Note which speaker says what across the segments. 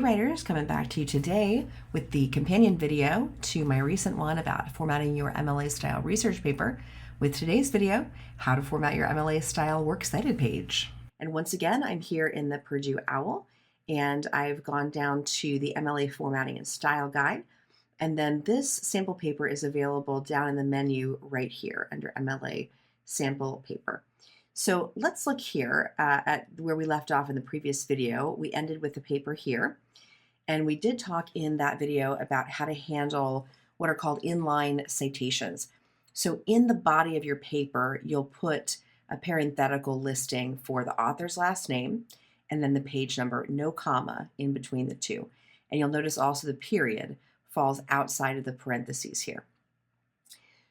Speaker 1: writers, coming back to you today with the companion video to my recent one about formatting your MLA style research paper, with today's video, how to format your MLA style works cited page. And once again, I'm here in the Purdue OWL, and I've gone down to the MLA formatting and style guide. And then this sample paper is available down in the menu right here under MLA sample paper. So let's look here at where we left off in the previous video. We ended with the paper here, and we did talk in that video about how to handle what are called inline citations. So in the body of your paper, you'll put a parenthetical listing for the author's last name and then the page number, no comma in between the two. And you'll notice also the period falls outside of the parentheses here.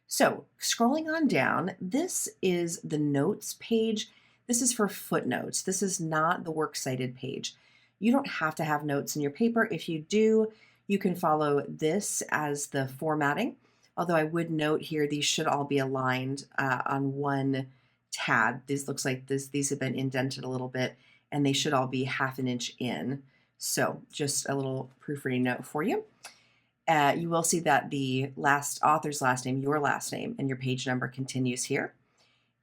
Speaker 1: So scrolling on down, this is the notes page. This is for footnotes. This is not the works cited page. You don't have to have notes in your paper. If you do, you can follow this as the formatting. Although I would note here, these should all be aligned on one tab. These looks like these have been indented a little bit, and they should all be 1/2 inch in. So just a little proofreading note for you. You will see that the author's last name, your last name, and your page number continues here.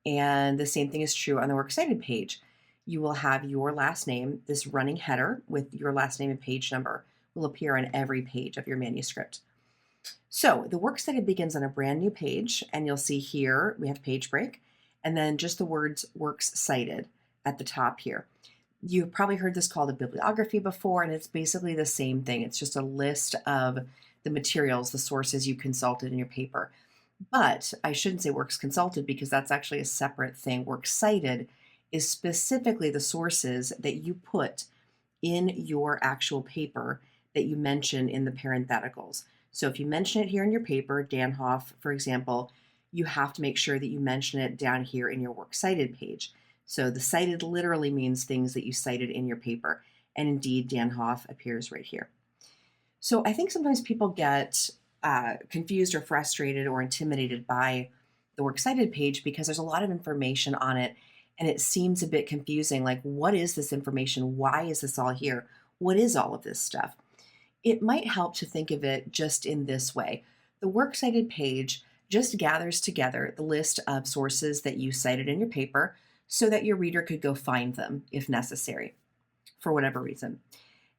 Speaker 1: And the same thing is true on the works cited page. You will have your last name, this running header with your last name and page number will appear on every page of your manuscript. So the works cited begins on a brand new page, and you'll see here we have page break, and then just the words works cited at the top here. You've probably heard this called a bibliography before, and it's basically the same thing. It's just a list of the materials, the sources you consulted in your paper. But I shouldn't say works consulted because that's actually a separate thing. Works cited is specifically the sources that you put in your actual paper that you mention in the parentheticals. So if you mention it here in your paper, Danhoff, for example, you have to make sure that you mention it down here in your works cited page. So the cited literally means things that you cited in your paper. And indeed, Danhoff appears right here. So I think sometimes people get confused or frustrated or intimidated by the works cited page because there's a lot of information on it, and it seems a bit confusing. Like, what is this information? Why is this all here? What is all of this stuff? It might help to think of it just in this way. The works cited page just gathers together the list of sources that you cited in your paper so that your reader could go find them if necessary, for whatever reason.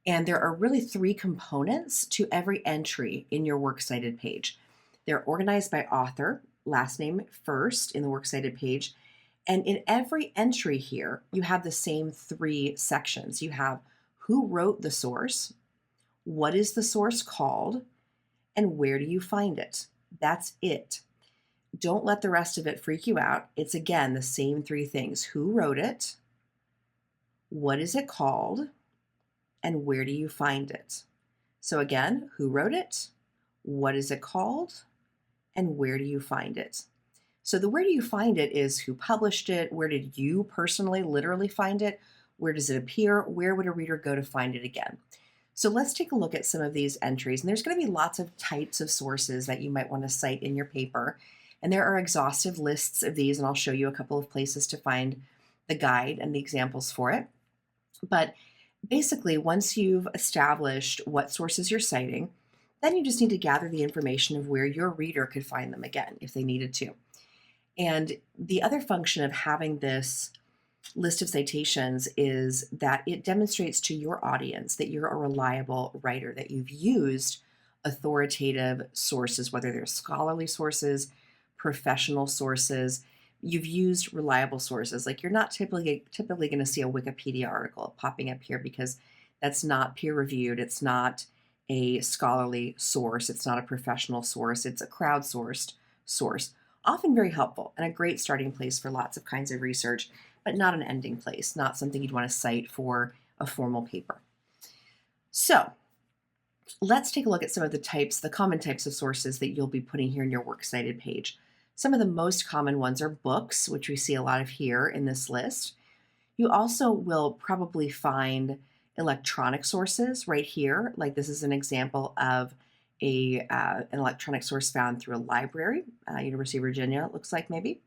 Speaker 1: And there are really 3 components to every entry in your works cited page. They're organized by author, last name first in the works cited page. And in every entry here, you have the same 3 sections. You have who wrote the source, what is the source called, and where do you find it? That's it. Don't let the rest of it freak you out. It's again the same 3 things. Who wrote it? What is it called? And where do you find it? So again, who wrote it? What is it called? And where do you find it? So the where do you find it is who published it? Where did you personally, literally find it? Where does it appear? Where would a reader go to find it again? So let's take a look at some of these entries. And there's going to be lots of types of sources that you might want to cite in your paper. And there are exhaustive lists of these, and I'll show you a couple of places to find the guide and the examples for it. But basically, once you've established what sources you're citing, then you just need to gather the information of where your reader could find them again if they needed to. And the other function of having this list of citations is that it demonstrates to your audience that you're a reliable writer, that you've used authoritative sources, whether they're scholarly sources, professional sources. You've used reliable sources. Like, you're not typically going to see a Wikipedia article popping up here because that's not peer reviewed. It's not a scholarly source. It's not a professional source. It's a crowdsourced source. Often very helpful and a great starting place for lots of kinds of research, but not an ending place, not something you'd want to cite for a formal paper. So let's take a look at some of the common types of sources that you'll be putting here in your works cited page. Some of the most common ones are books, which we see a lot of here in this list. You also will probably find electronic sources right here. Like, this is an example of an electronic source found through a library, University of Virginia, it looks like maybe.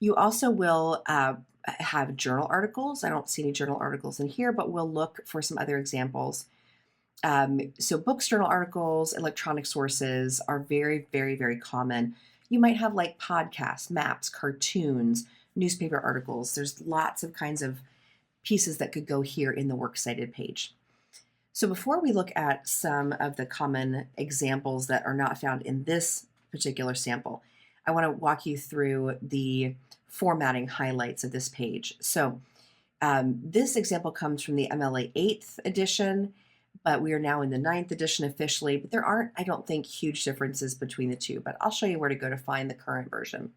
Speaker 1: You also will have journal articles. I don't see any journal articles in here, but we'll look for some other examples. So books, journal articles, electronic sources are very, very, very common. You might have like podcasts, maps, cartoons, newspaper articles. There's lots of kinds of pieces that could go here in the Works Cited page. So before we look at some of the common examples that are not found in this particular sample, I want to walk you through the formatting highlights of this page. So this example comes from the MLA 8th edition, but we are now in the 9th edition officially, but there aren't, I don't think, huge differences between the two, but I'll show you where to go to find the current version.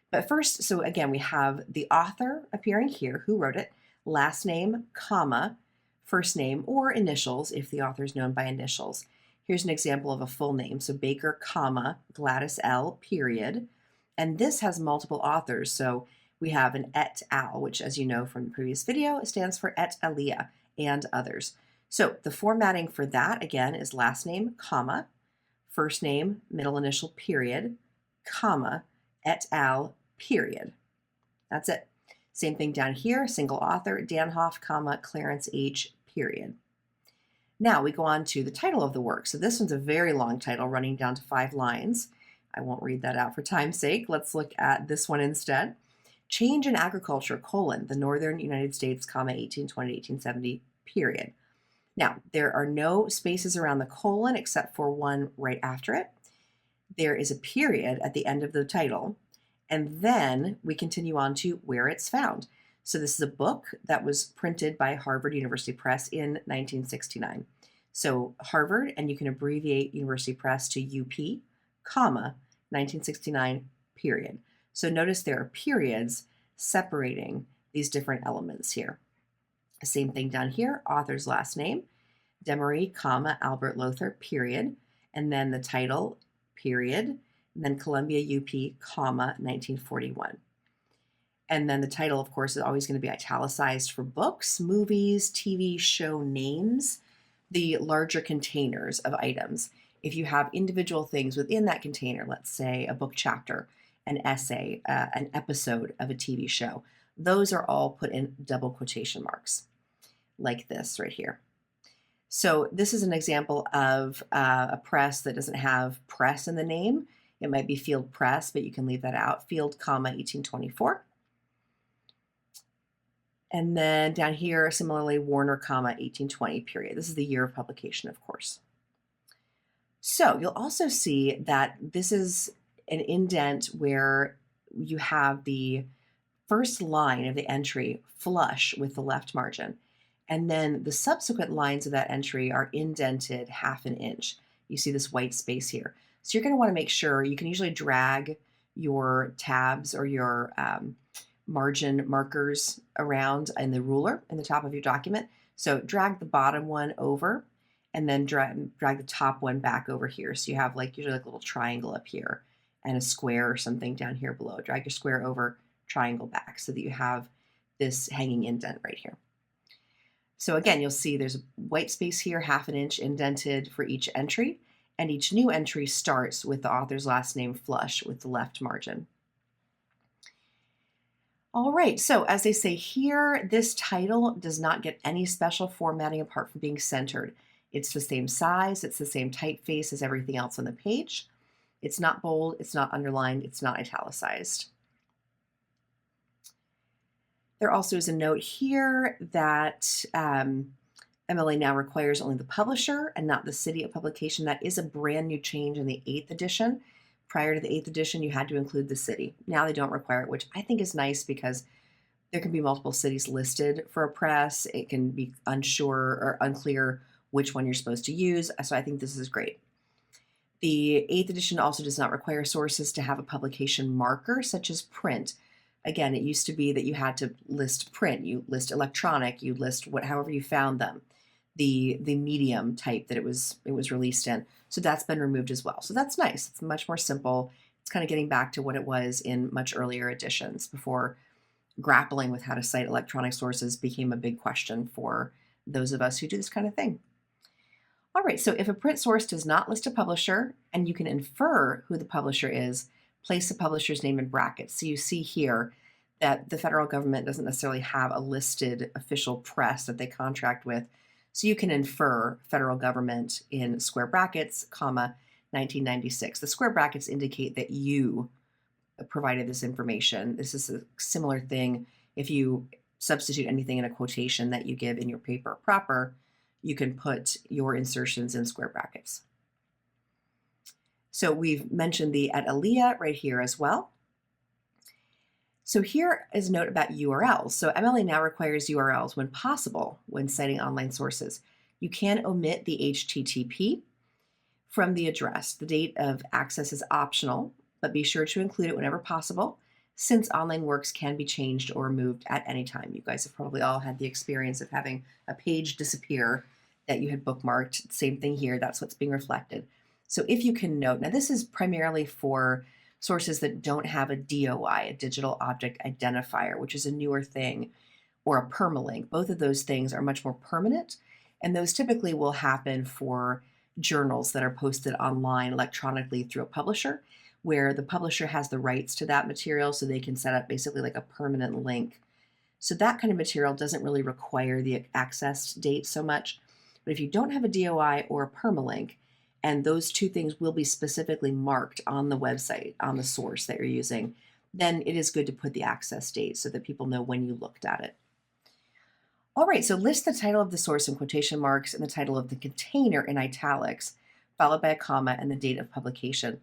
Speaker 1: But first, so again, we have the author appearing here, who wrote it, last name, comma, first name, or initials if the author is known by initials. Here's an example of a full name. So Baker, comma, Gladys L, period. And this has multiple authors. So we have an et al, which, as you know from the previous video, stands for et alia and others. So the formatting for that, again, is last name, comma, first name, middle initial, period, comma, et al, period. That's it. Same thing down here, single author, Danhoff, comma, Clarence H, period. Now we go on to the title of the work. So this one's a very long title running down to 5 lines. I won't read that out for time's sake. Let's look at this one instead. Change in Agriculture, the Northern United States, 1820 to 1870, period. Now, there are no spaces around the colon except for one right after it. There is a period at the end of the title, and then we continue on to where it's found. So this is a book that was printed by Harvard University Press in 1969. So Harvard, and you can abbreviate University Press to UP, comma, 1969, period. So notice there are periods separating these different elements here. Same thing down here, author's last name, Demery, comma, Albert Lowther, period, and then the title, period, and then Columbia UP, comma, 1941. And then the title, of course, is always going to be italicized for books, movies, TV show names, the larger containers of items. If you have individual things within that container, let's say a book chapter, an essay, an episode of a TV show, those are all put in double quotation marks, like this right here. So this is an example of a press that doesn't have press in the name. It might be Field Press, but you can leave that out. Field, comma, 1824. And then down here, similarly, Warner, comma, 1820, period. This is the year of publication, of course. So you'll also see that this is an indent where you have the first line of the entry flush with the left margin. And then the subsequent lines of that entry are indented 1/2 inch. You see this white space here. So you're going to want to make sure you can usually drag your tabs or your margin markers around in the ruler in the top of your document. So drag the bottom one over and then drag the top one back over here. So you have like usually like a little triangle up here and a square or something down here below. Drag your square over, triangle back so that you have this hanging indent right here. So again, you'll see there's a white space here, 1/2 inch indented for each entry, and each new entry starts with the author's last name flush with the left margin. All right, so as they say here, this title does not get any special formatting apart from being centered. It's the same size, it's the same typeface as everything else on the page. It's not bold, it's not underlined, it's not italicized. There also is a note here that MLA now requires only the publisher and not the city of publication. That is a brand new change in the 8th edition. Prior to the 8th edition, you had to include the city. Now they don't require it, which I think is nice because there can be multiple cities listed for a press. It can be unsure or unclear which one you're supposed to use. So I think this is great. The 8th edition also does not require sources to have a publication marker, such as print. Again, it used to be that you had to list print, you list electronic, you list however you found them, the medium type that it was released in. So that's been removed as well. So that's nice. It's much more simple. It's kind of getting back to what it was in much earlier editions before grappling with how to cite electronic sources became a big question for those of us who do this kind of thing. All right, so if a print source does not list a publisher and you can infer who the publisher is, place the publisher's name in brackets. So you see here that the federal government doesn't necessarily have a listed official press that they contract with. So you can infer federal government in square brackets, comma, 1996. The square brackets indicate that you provided this information. This is a similar thing if you substitute anything in a quotation that you give in your paper proper, you can put your insertions in square brackets. So we've mentioned the et alia right here as well. So here is a note about URLs. So MLA now requires URLs when possible when citing online sources. You can omit the HTTP from the address. The date of access is optional, but be sure to include it whenever possible, since online works can be changed or removed at any time. You guys have probably all had the experience of having a page disappear that you had bookmarked. Same thing here, that's what's being reflected. So if you can note, now this is primarily for sources that don't have a DOI, a digital object identifier, which is a newer thing, or a permalink. Both of those things are much more permanent, and those typically will happen for journals that are posted online electronically through a publisher, where the publisher has the rights to that material, so they can set up basically like a permanent link. So that kind of material doesn't really require the access date so much. But if you don't have a DOI or a permalink, and those two things will be specifically marked on the website, on the source that you're using, then it is good to put the access date so that people know when you looked at it. All right, so list the title of the source in quotation marks and the title of the container in italics, followed by a comma and the date of publication.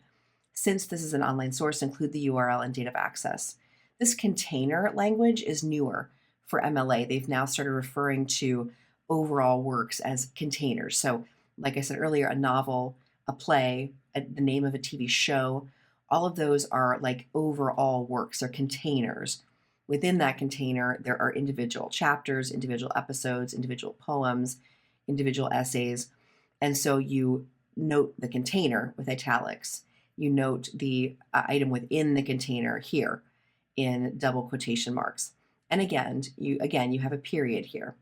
Speaker 1: Since this is an online source, include the URL and date of access. This container language is newer for MLA. They've now started referring to overall works as containers. So like I said earlier, a novel, a play, the name of a TV show, all of those are like overall works, they're containers. Within that container, there are individual chapters, individual episodes, individual poems, individual essays. And so you note the container with italics. You note the item within the container here in double quotation marks. And again, you have a period here.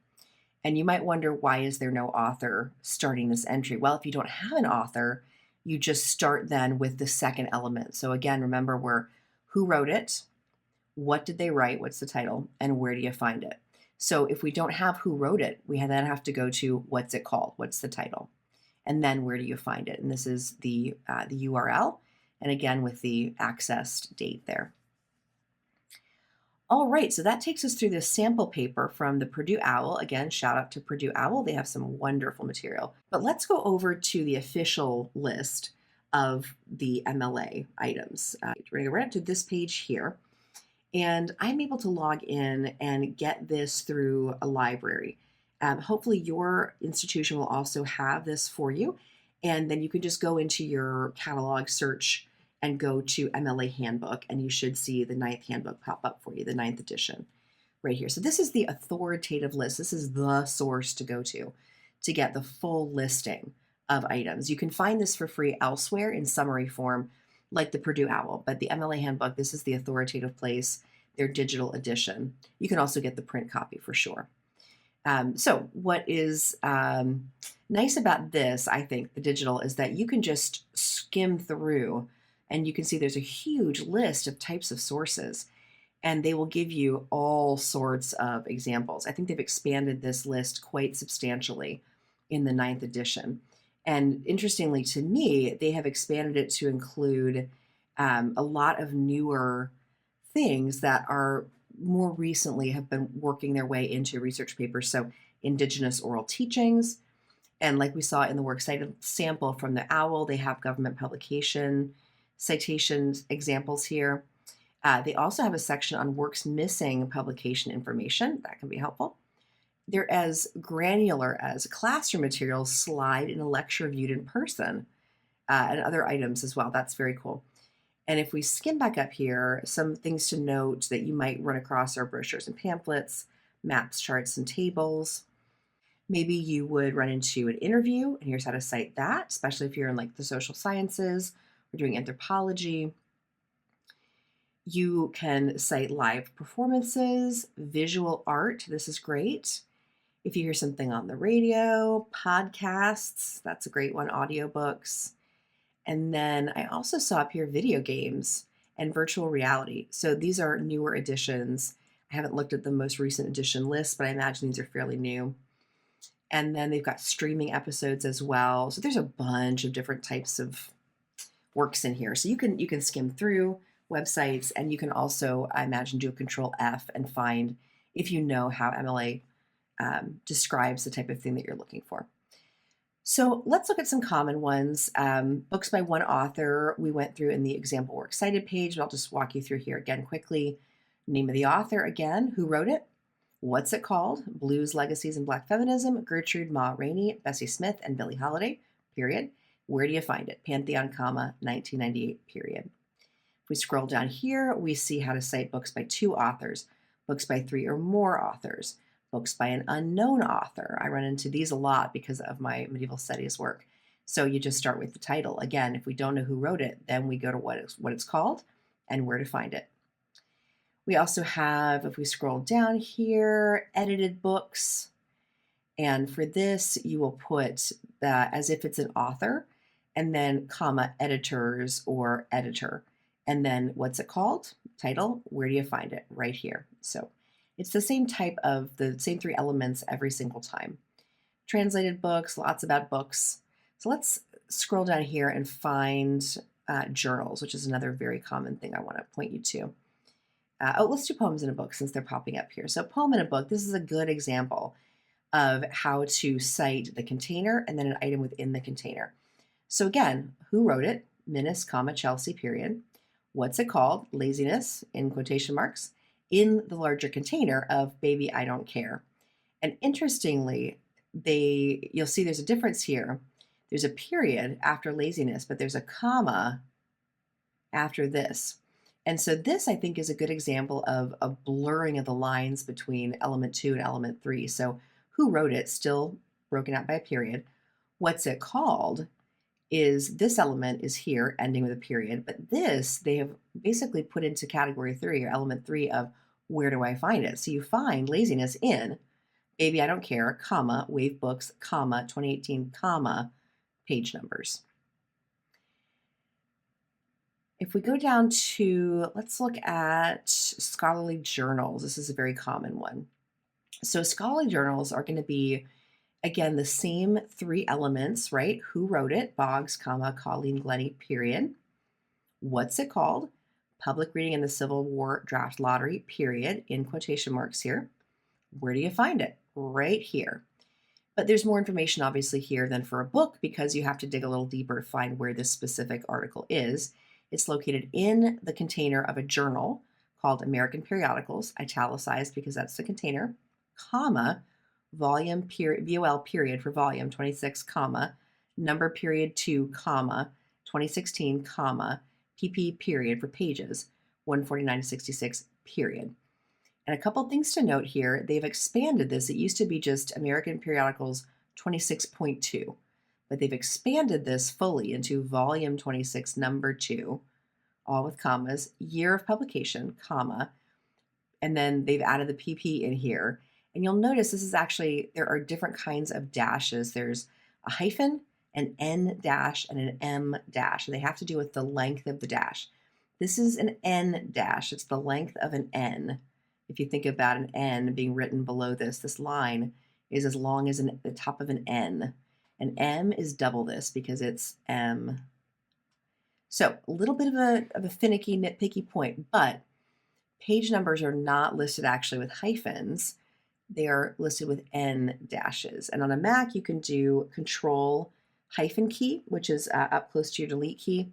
Speaker 1: And you might wonder, why is there no author starting this entry? Well, if you don't have an author, you just start then with the second element. So again, remember who wrote it, what did they write, what's the title, and where do you find it? So if we don't have who wrote it, we then have to go to what's it called, what's the title, and then where do you find it? And this is the URL, and again with the accessed date there. All right, so that takes us through this sample paper from the Purdue Owl. Again, shout out to Purdue Owl. They have some wonderful material. But let's go over to the official list of the MLA items. We're going to go right up to this page here. And I'm able to log in and get this through a library. Hopefully your institution will also have this for you. And then you can just go into your catalog search and go to MLA Handbook, and you should see the 9th handbook pop up for you, the 9th edition right here. So this is the authoritative list. This is the source to go to get the full listing of items. You can find this for free elsewhere in summary form, like the Purdue Owl, but the MLA Handbook, this is the authoritative place, their digital edition. You can also get the print copy for sure. So what is nice about this, I think, the digital, is that you can just skim through and you can see there's a huge list of types of sources, and they will give you all sorts of examples. I think they've expanded this list quite substantially in the 9th edition. And interestingly to me, they have expanded it to include a lot of newer things that are more recently have been working their way into research papers. So Indigenous oral teachings, and like we saw in the Works Cited sample from the OWL, they have government publication citations examples here. They also have a section on works missing publication information. That can be helpful. They're as granular as classroom materials, slide in a lecture viewed in person, and other items as well. That's very cool. And if we skim back up here, some things to note that you might run across are brochures and pamphlets, maps, charts, and tables. Maybe you would run into an interview, and here's how to cite that, especially if you're in like the social sciences or doing anthropology. You can cite live performances, visual art. This is great. If you hear something on the radio, podcasts, that's a great one, audiobooks. And then I also saw up here video games and virtual reality. So these are newer editions. I haven't looked at the most recent edition list, but I imagine these are fairly new. And then they've got streaming episodes as well. So there's a bunch of different types of works in here. So you can skim through websites, and you can also, I imagine, do a Control F and find if you know how MLA describes the type of thing that you're looking for. So let's look at some common ones. Books by one author we went through in the example works cited page, but I'll just walk you through here again quickly. Name of the author again, who wrote it, what's it called, Blues, Legacies, and Black Feminism, Gertrude Ma Rainey, Bessie Smith, and Billie Holiday, period. Where do you find it? Pantheon, 1998, period. If we scroll down here, we see how to cite books by two authors, books by three or more authors, books by an unknown author. I run into these a lot because of my medieval studies work. So you just start with the title. Again, if we don't know who wrote it, then we go to what it's called and where to find it. We also have, if we scroll down here, edited books. And for this, you will put as if it's an author, and then comma, editors or editor. And then what's it called? Title, where do you find it? Right here. So it's the same type of, the same three elements every single time. Translated books, lots about books. So let's scroll down here and find journals, which is another very common thing I want to point you to. Let's do poems in a book since they're popping up here. So poem in a book, this is a good example of how to cite the container and then an item within the container. So again, who wrote it? Minnis, comma, Chelsea, period. What's it called? Laziness, in quotation marks, in the larger container of Baby, I Don't Care. And interestingly, you'll see there's a difference here. There's a period after laziness, but there's a comma after this. And so this, I think, is a good example of a blurring of the lines between element 2 and element 3. So who wrote it, still broken out by a period. What's it called is this element is here, ending with a period. But this, they have basically put into category 3 or element 3 of where do I find it? So you find laziness in Baby, I Don't Care, comma, Wave Books, comma, 2018, comma, page numbers. If we go down to, let's look at scholarly journals. This is a very common one. So scholarly journals are going to be, again, the same three elements, right? Who wrote it? Boggs, comma, Colleen Glennie, period. What's it called? Public Reading in the Civil War Draft Lottery, period, in quotation marks here. Where do you find it? Right here. But there's more information obviously here than for a book because you have to dig a little deeper to find where this specific article is. It's located in the container of a journal called American Periodicals, italicized because that's the container, comma, volume period, VOL period for volume 26, comma, number period 2, comma, 2016, comma, PP period for pages 149 to 66, period. And a couple things to note here, they've expanded this. It used to be just American Periodicals 26.2, but they've expanded this fully into volume 26, number 2, all with commas, year of publication, comma, and then they've added the PP in here. And you'll notice this is actually, there are different kinds of dashes. There's a hyphen, an N dash, and an M dash, and they have to do with the length of the dash. This is an N dash. It's the length of an N. If you think about an N being written below this line is as long as the top of an N. An M is double this because it's M. So a little bit of a finicky, nitpicky point, but page numbers are not listed actually with hyphens. They are listed with N dashes. And on a Mac, you can do Control hyphen key, which is up close to your delete key.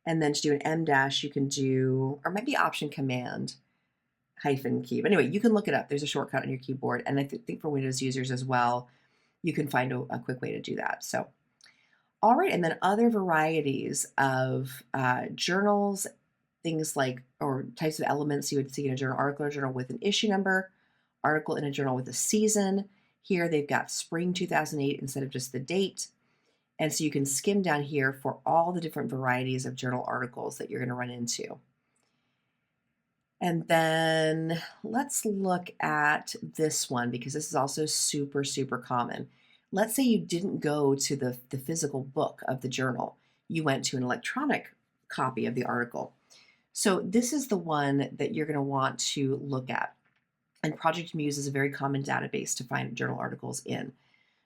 Speaker 1: And then to do an M dash, you can do, or maybe Option Command hyphen key. But anyway, you can look it up. There's a shortcut on your keyboard. And I think for Windows users as well, you can find a quick way to do that. So, all right. And then other varieties of journals, things like, or types of elements you would see in a journal article or journal with an issue number, article in a journal with a season. Here they've got spring 2008 instead of just the date. And so you can skim down here for all the different varieties of journal articles that you're going to run into. And then let's look at this one because this is also super, super common. Let's say you didn't go to the physical book of the journal. You went to an electronic copy of the article. So this is the one that you're going to want to look at. And Project Muse is a very common database to find journal articles in.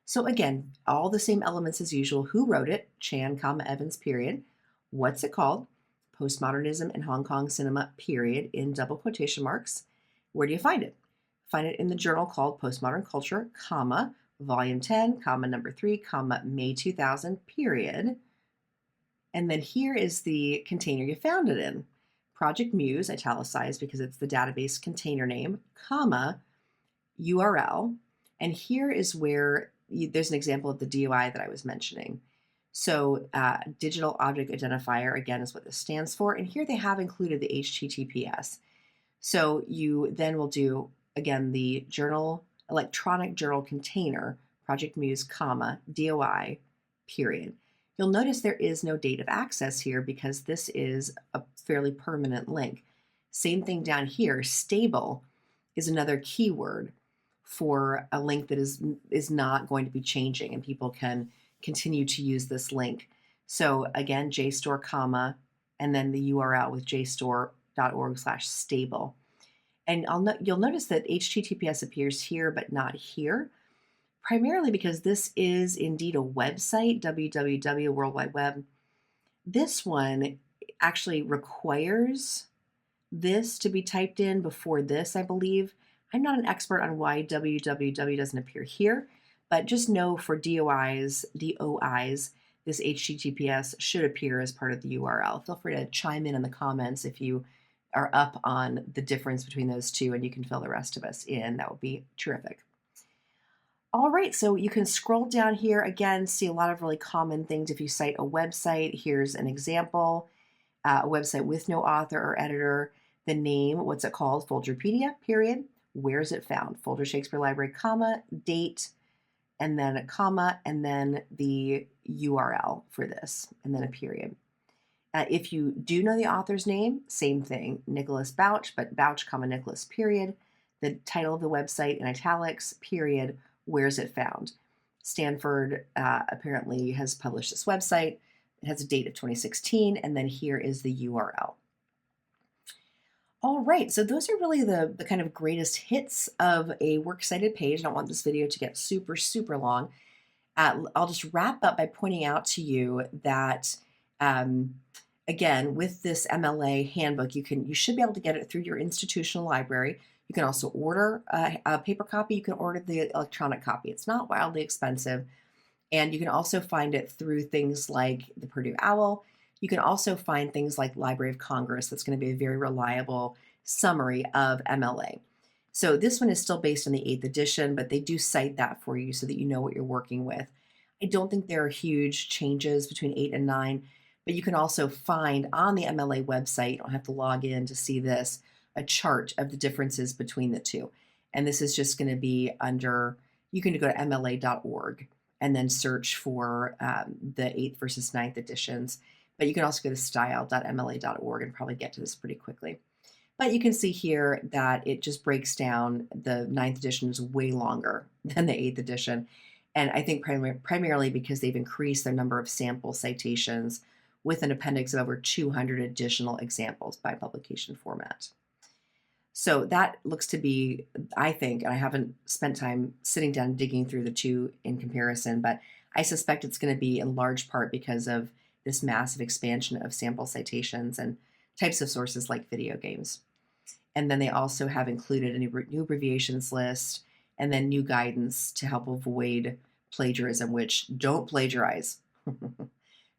Speaker 1: So again, all the same elements as usual. Who wrote it? Chan, comma, Evans, period. What's it called? Postmodernism in Hong Kong Cinema, period, in double quotation marks. Where do you find it? Find it in the journal called Postmodern Culture, comma, volume 10, comma, number 3, comma, May 2000, period. And then here is the container you found it in. Project Muse, italicized because it's the database container name, comma, URL. And here is where there's an example of the DOI that I was mentioning. So digital object identifier, again, is what this stands for. And here they have included the HTTPS. So you then will do, again, the journal, electronic journal container, Project Muse, comma, DOI, period. You'll notice there is no date of access here because this is a fairly permanent link. Same thing down here, stable is another keyword for a link that is not going to be changing, and people can continue to use this link. So again, JSTOR, comma, and then the URL with jstor.org/stable. And you'll notice that HTTPS appears here, but not here, primarily because this is indeed a website, www, World Wide Web. This one actually requires this to be typed in before this, I believe. I'm not an expert on why www doesn't appear here, but just know for DOIs, this HTTPS should appear as part of the URL. Feel free to chime in the comments if you are up on the difference between those two, and you can fill the rest of us in. That would be terrific. All right, so you can scroll down here again, see a lot of really common things. If you cite a website, here's an example, a website with no author or editor, the name, what's it called? Folderpedia, period. Where's it found? Folder Shakespeare Library, comma, date, and then a comma, and then the URL for this, and then a period. If you do know the author's name, same thing, Nicholas Bouch, but Bouch, comma, Nicholas, period. The title of the website in italics, period. Where's it found? Stanford apparently has published this website. It has a date of 2016, and then here is the URL. All right, so those are really the kind of greatest hits of a works cited page. I don't want this video to get super, super long. I'll just wrap up by pointing out to you that, again, with this MLA handbook, you should be able to get it through your institutional library. You can also order a paper copy. You can order the electronic copy. It's not wildly expensive. And you can also find it through things like the Purdue OWL. You can also find things like Library of Congress. That's going to be a very reliable summary of MLA. So this one is still based on the 8th edition, but they do cite that for you so that you know what you're working with. I don't think there are huge changes between 8 and 9, but you can also find on the MLA website, you don't have to log in to see this, a chart of the differences between the two. And this is just going to be under, you can go to mla.org and then search for the 8th versus 9th editions. But you can also go to style.mla.org and probably get to this pretty quickly. But you can see here that it just breaks down. The 9th edition is way longer than the 8th edition. And I think primarily because they've increased their number of sample citations with an appendix of over 200 additional examples by publication format. So that looks to be, I think, and I haven't spent time sitting down digging through the two in comparison, but I suspect it's going to be in large part because of this massive expansion of sample citations and types of sources like video games. And then they also have included a new abbreviations list and then new guidance to help avoid plagiarism, which don't plagiarize.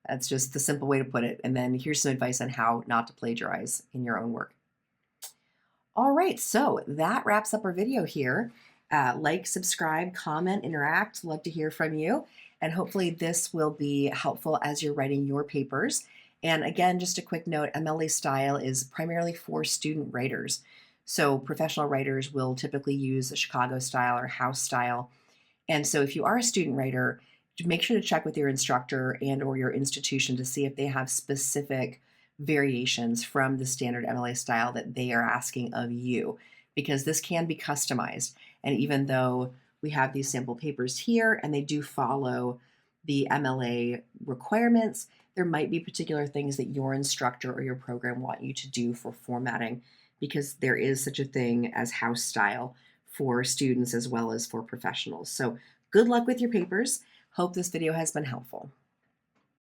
Speaker 1: That's just the simple way to put it. And then here's some advice on how not to plagiarize in your own work. All right, so that wraps up our video here. Like, subscribe, comment, interact. Love to hear from you. And hopefully this will be helpful as you're writing your papers. And again, just a quick note, MLA style is primarily for student writers. So professional writers will typically use a Chicago style or house style. And so if you are a student writer, make sure to check with your instructor and or your institution to see if they have specific variations from the standard MLA style that they are asking of you, because this can be customized. And even though we have these sample papers here and they do follow the MLA requirements, there might be particular things that your instructor or your program want you to do for formatting, because there is such a thing as house style for students as well as for professionals. So Good luck with your papers. Hope this video has been helpful.